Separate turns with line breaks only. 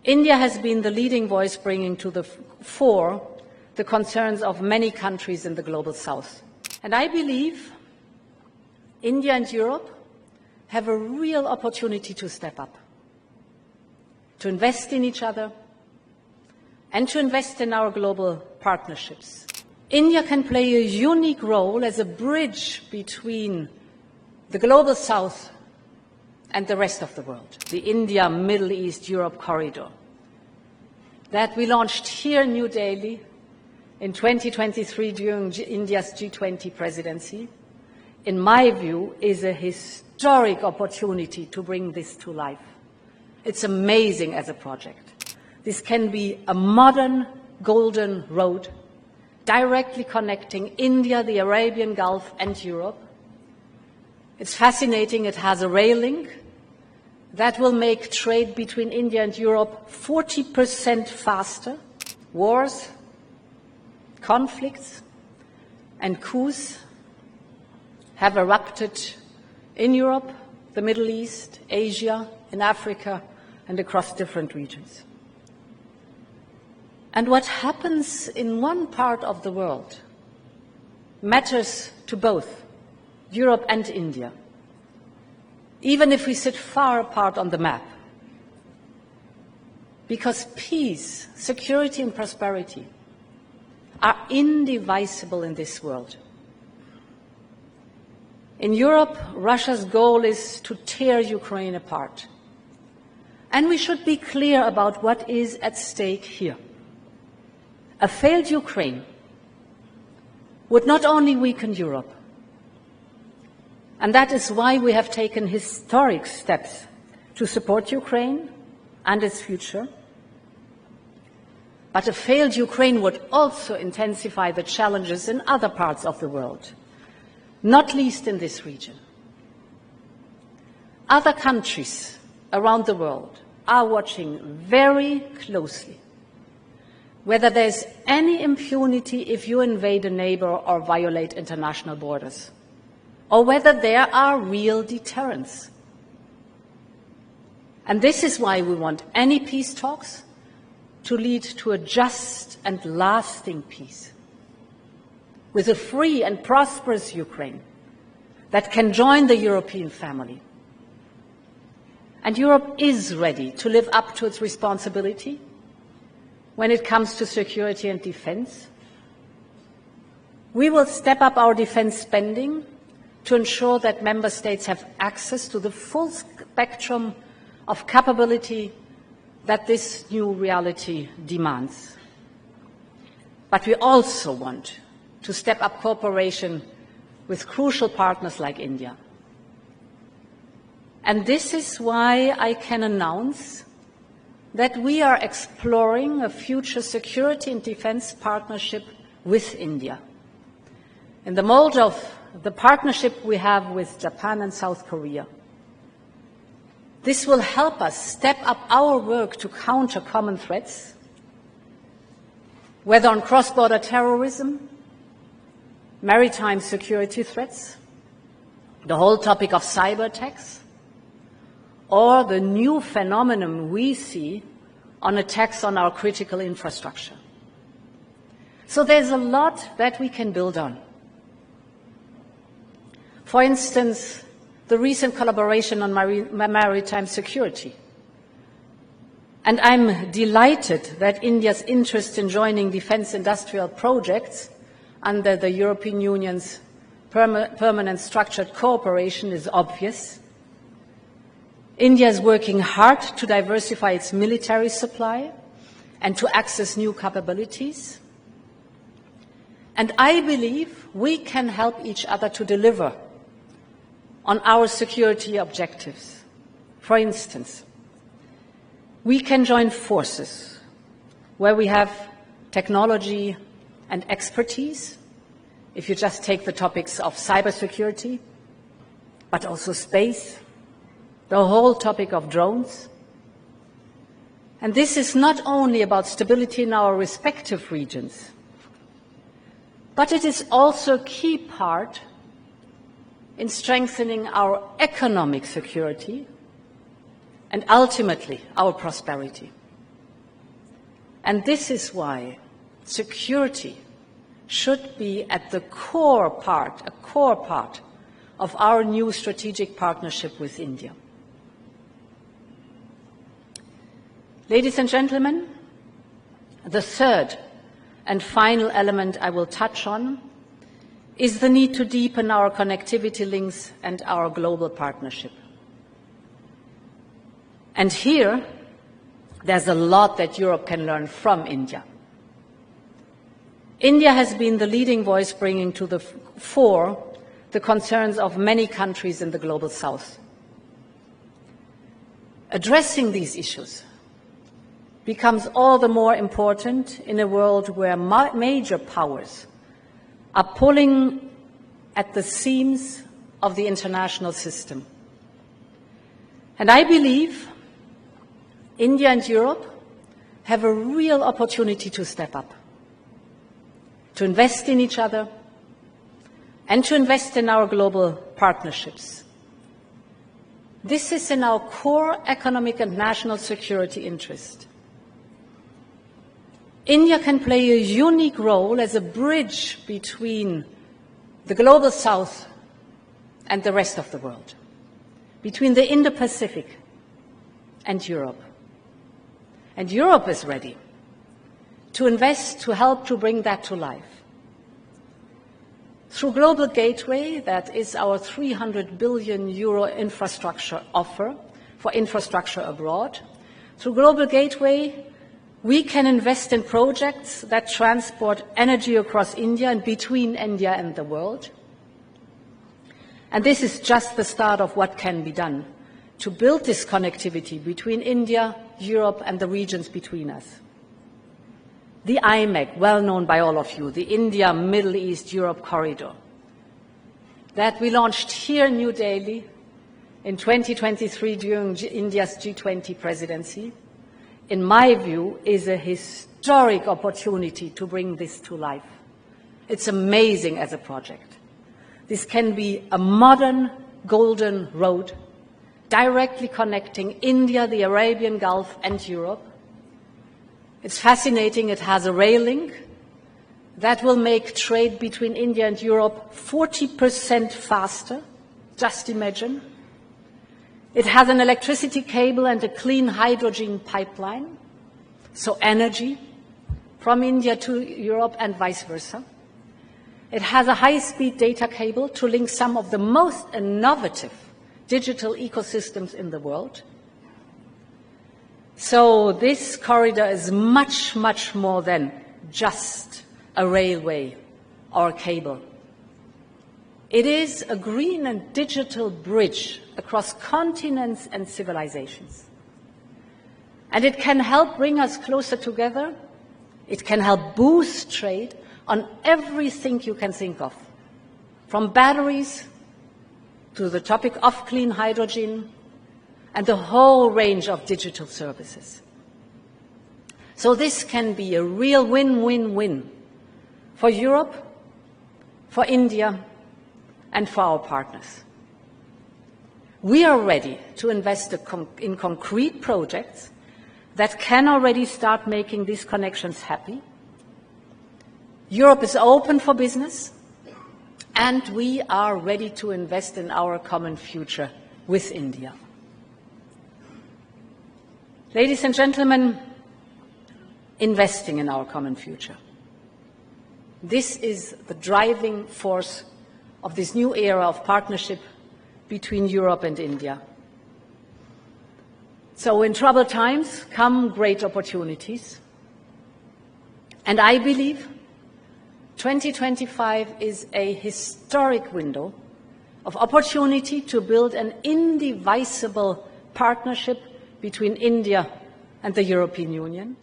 India has been the leading voice bringing to the fore the concerns of many countries in the global south. And I believe India and Europe have a real opportunity to step up, to invest in each other, and to invest in our global partnerships. India can play a unique role as a bridge between the global south and the rest of the world, the India-Middle East-Europe corridor that we launched here in New Delhi in 2023 during India's G20 presidency, in my view, is a historic opportunity to bring this to life. It's amazing as a project. This can be a modern golden road directly connecting India, the Arabian Gulf and Europe. It's fascinating. It has a rail link that will make trade between India and Europe 40% faster. Wars, conflicts and coups have erupted in Europe, the Middle East, Asia, in Africa, and across different regions. And what happens in one part of the world matters to both Europe and India, even if we sit far apart on the map. Because peace, security, and prosperity are indivisible in this world. In Europe, Russia's goal is to tear Ukraine apart. And we should be clear about what is at stake here. A failed Ukraine would not only weaken Europe, and that is why we have taken historic steps to support Ukraine and its future, but a failed Ukraine would also intensify the challenges in other parts of the world, not least in this region. Other countries around the world are watching very closely whether there's any impunity if you invade a neighbor or violate international borders, or whether there are real deterrents. And this is why we want any peace talks to lead to a just and lasting peace, with a free and prosperous Ukraine that can join the European family. And Europe is ready to live up to its responsibility when it comes to security and defense. We will step up our defense spending to ensure that member states have access to the full spectrum of capability that this new reality demands. But we also want to step up cooperation with crucial partners like India. And this is why I can announce that we are exploring a future security and defense partnership with India, in the mold of the partnership we have with Japan and South Korea. This will help us step up our work to counter common threats, whether on cross-border terrorism, maritime security threats, the whole topic of cyber attacks, or the new phenomenon we see on attacks on our critical infrastructure. So there's a lot that we can build on. For instance, the recent collaboration on maritime security. And I'm delighted that India's interest in joining defense industrial projects under the European Union's permanent structured cooperation is obvious. India is working hard to diversify its military supply and to access new capabilities. And I believe we can help each other to deliver on our security objectives. For instance, we can join forces where we have technology and expertise, if you just take the topics of cybersecurity, but also space, the whole topic of drones. And this is not only about stability in our respective regions, but it is also a key part in strengthening our economic security and ultimately our prosperity. And this is why security should be at the core part, a core part of our new strategic partnership with India. Ladies and gentlemen, the third and final element I will touch on is the need to deepen our connectivity links and our global partnership. And here, there's a lot that Europe can learn from India. India has been the leading voice bringing to the fore the concerns of many countries in the global south. Addressing these issues becomes all the more important in a world where major powers are pulling at the seams of the international system. And I believe India and Europe have a real opportunity to step up, to invest in each other, and to invest in our global partnerships. This is in our core economic and national security interest. India can play a unique role as a bridge between the global south and the rest of the world, between the Indo-Pacific and Europe. And Europe is ready to invest, to help to bring that to life. Through Global Gateway, that is our €300 billion infrastructure offer for infrastructure abroad, through Global Gateway, we can invest in projects that transport energy across India and between India and the world. And this is just the start of what can be done to build this connectivity between India, Europe, and the regions between us. The IMEC, well known by all of you, the India-Middle East Europe corridor, that we launched here in New Delhi in 2023 during India's G20 presidency, in my view, is a historic opportunity to bring this to life. It's amazing as a project. This can be a modern golden road directly connecting India, the Arabian Gulf, and Europe. It's fascinating. It has a rail link that will make trade between India and Europe 40% faster. Just imagine. It has an electricity cable and a clean hydrogen pipeline, so energy from India to Europe and vice versa. It has a high-speed data cable to link some of the most innovative digital ecosystems in the world. So this corridor is much, much more than just a railway or a cable. It is a green and digital bridge across continents and civilizations. And it can help bring us closer together. It can help boost trade on everything you can think of, from batteries to the topic of clean hydrogen and the whole range of digital services. So this can be a real win-win-win for Europe, for India, and for our partners. We are ready to invest in concrete projects that can already start making these connections happy. Europe is open for business, and we are ready to invest in our common future with India. Ladies and gentlemen, investing in our common future. This is the driving force of this new era of partnership between Europe and India. So in troubled times come great opportunities. And I believe 2025 is a historic window of opportunity to build an indivisible partnership between India and the European Union.